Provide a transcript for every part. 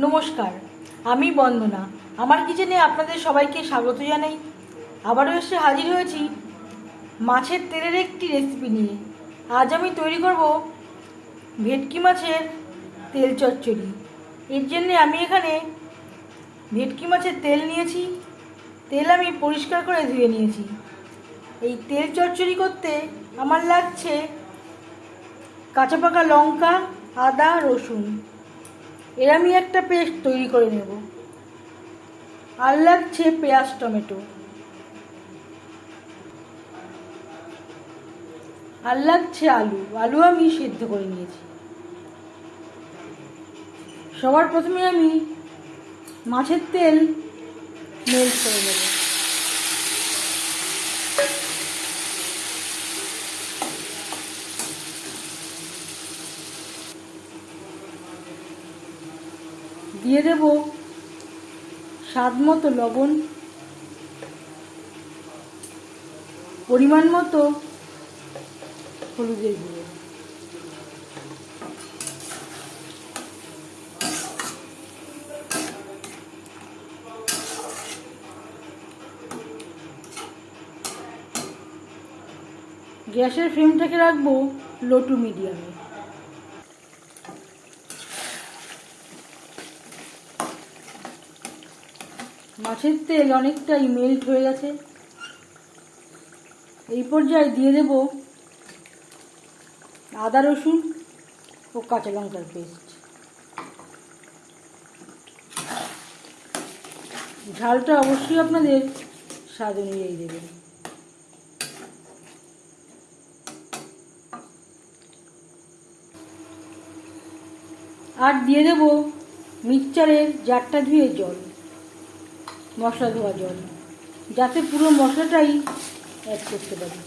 নমস্কার, আমি বন্দনা। আমার কিচেনে আপনাদের সবাইকে স্বাগত জানাই। আবারও এসে হাজির হয়েছি মাছের তেলের একটি রেসিপি নিয়ে। আজ আমি তৈরি করব ভেটকি মাছের তেল চচ্চড়ি। এর জন্যে আমি এখানে ভেটকি মাছের তেল নিয়েছি। তেল আমি পরিষ্কার করে ধুয়ে নিয়েছি। এই তেল চচ্চড়ি করতে আমার লাগছে কাঁচা পাকা লঙ্কা, আদা, রসুন। এর আমি একটা পেস্ট তৈরি করে নেব। আর লাগছে পেঁয়াজ, টমেটো। আর লাগছে আলু আমি সিদ্ধ করে নিয়েছি। সবার প্রথমে আমি মাছের তেল মেল্ট করে নেব। দিয়ে দেব স্বাদ মতো লবণ, পরিমাণ মতো হলুদের গুঁড়ো। গ্যাসের ফ্লেমটাকে রাখবো লো টু মিডিয়ামে। মাছের তেল অনেকটাই মেল্ট হয়ে গেছে। এই পর্যায়ে দিয়ে দেব আদা, রসুন ও কাঁচা লঙ্কার পেস্ট। ঝালটা অবশ্যই আপনাদের স্বাদ অনুযায়ী দেবেন। আর দিয়ে দেব মিক্সচারের জারটা ধুয়ে জল, মশলা ধোয়া জল, যাতে পুরো মশলাটাই অ্যাড করতে পারি।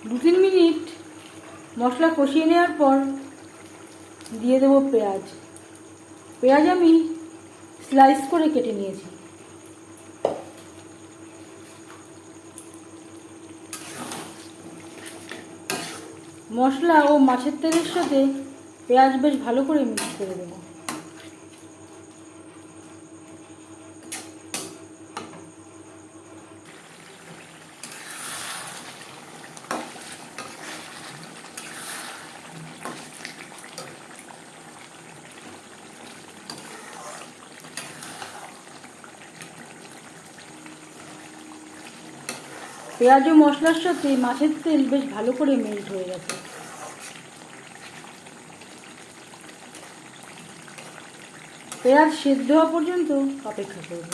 দু তিন মিনিট মশলা কষিয়ে নেওয়ার পর দিয়ে দেব পেঁয়াজ। পেঁয়াজ আমি স্লাইস করে কেটে নিয়েছি। মশলা ও মাছের তেলের সাথে পেঁয়াজ বেশ ভালো করে মিক্স করে দেব। পেঁয়াজ ও মশলার সাথে মাছের তেল বেশ ভালো করে মেল্ট হয়ে গেছে। পেঁয়াজ সেদ্ধ হওয়া পর্যন্ত অপেক্ষা করব।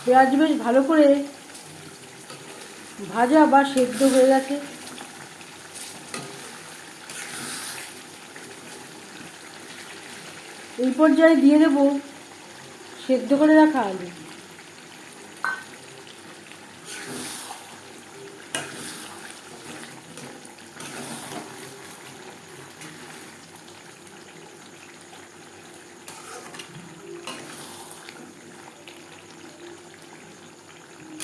পেঁয়াজ বেশ ভালো করে ভাজা বা সেদ্ধ হয়ে গেছে। এই পর্যায়ে দিয়ে দেব সেদ্ধ করে রাখা আলু।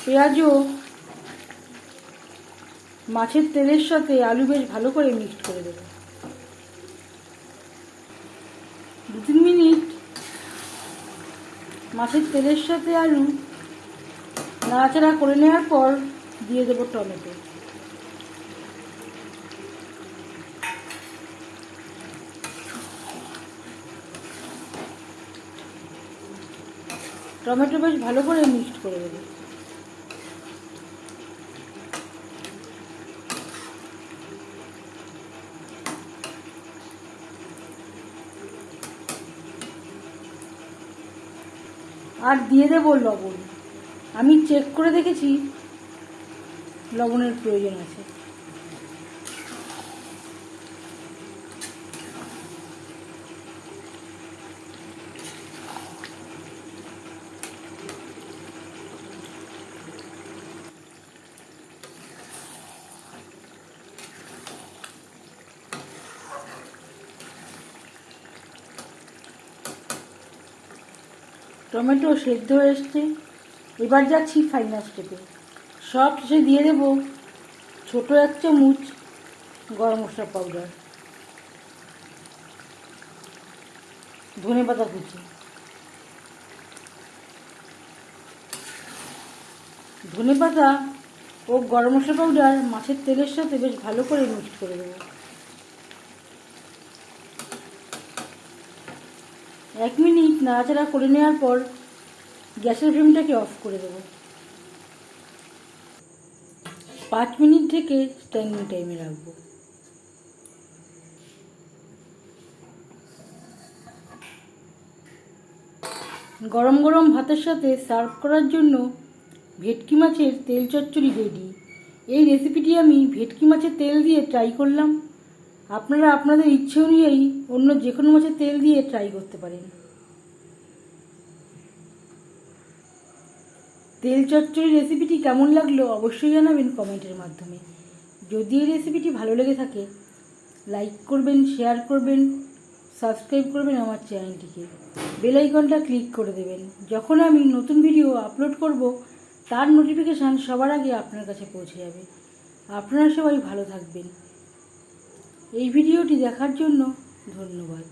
পেঁয়াজ ও মাছের তেলের সাথে আলু বেশ ভালো করে মিক্সড করে দেব। দু তিন মিনিট মাছের তেলের সাথে আলু নাড়াচাড়া করে নেওয়ার পর দিয়ে দেব টমেটো। টমেটো বেশ ভালো করে মিক্সড করে দেব। আর দিয়ে দেব লবণ। আমি চেক করে দেখেছি লবণের প্রয়োজন আছে। টমেটো সেদ্ধ হয়ে এসছে। এবার যাচ্ছি ফাইনাল স্টেপে। সব শেষে দিয়ে দেব ছোট 1 চামচ গরম মশলা পাউডার, ধনেপাতা কুচি, ধনেপাতা ও গরম মশলা পাউডার মাছের তেলের সাথে বেশ ভালো করে মিক্সড করে দেবো। 1 মিনিট নাড়াচাড়া করে নেওয়ার পর গ্যাসের ফ্লেমটাকে অফ করে দেবো। 5 মিনিট ঢেকে স্ট্যান্ডিং টাইমে রাখবো। গরম গরম ভাতের সাথে সার্ভ করার জন্য ভেটকি মাছের তেল চচ্চড়ি রেডি। এই রেসিপিটি আমি ভেটকি মাছের তেল দিয়ে ট্রাই করলাম। আপনারা আপনাদের ইচ্ছে অনুযায়ী অন্য যে কোনো মাছের তেল দিয়ে ট্রাই করতে পারেন। তেল চচ্চড়ি রেসিপিটি কেমন লাগলো অবশ্যই জানাবেন কমেন্টের মাধ্যমে। যদি এই রেসিপিটি ভালো লেগে থাকে লাইক করবেন, শেয়ার করবেন, সাবস্ক্রাইব করবেন আমার চ্যানেলটিকে, বেল আইকনটা ক্লিক করে দেবেন। যখন আমি নতুন ভিডিও আপলোড করব তার নোটিফিকেশান সবার আগে আপনার কাছে পৌঁছে যাবে। আপনারা সবাই ভালো থাকবেন। এই ভিডিওটি দেখার জন্য ধন্যবাদ।